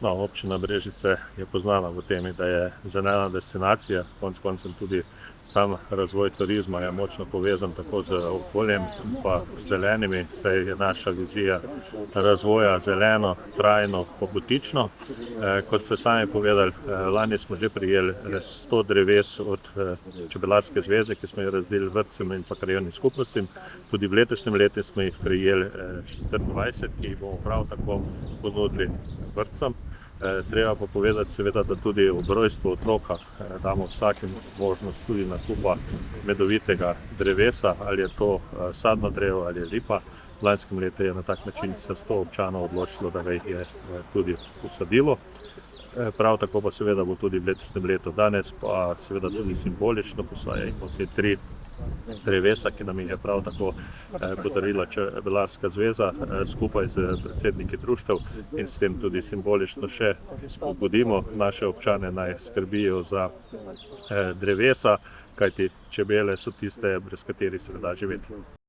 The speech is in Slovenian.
No, občina Brežice je poznana v tem, da je zelena destinacija, konec koncem tudi sam razvoj turizma je močno povezan tako z okoljem pa zelenimi, saj je naša vizija razvoja zeleno, trajno, pa butično. Kot ste sami povedali, lani smo že prejeli 100 dreves od Čebelarske zveze, ki smo jih razdelili vrtcem in pa krajevnim skupnostim. Tudi v letošnjem letu smo jih prejeli 24, ki jih bomo prav tako ponudili vrtcem. Treba pa povedati seveda, da tudi ob rojstvu otroka damo vsakim možnost tudi nakupa medovitega drevesa, ali je to sadno drevo ali je lipa. V lanskem letu je na tak način se 100 občanov odločilo, da ga jih je tudi usadilo. Prav tako pa seveda bo tudi v letošnjem letu. Danes pa seveda tudi simbolično posajamo te 3 drevesa, ki nam jih je prav tako podarila Čebelarska zveza skupaj z predsedniki društev in s tem tudi simbolično še spodbudimo naše občane, naj skrbijo za drevesa, kajti čebele so tiste, brez katerih se ne da živeti.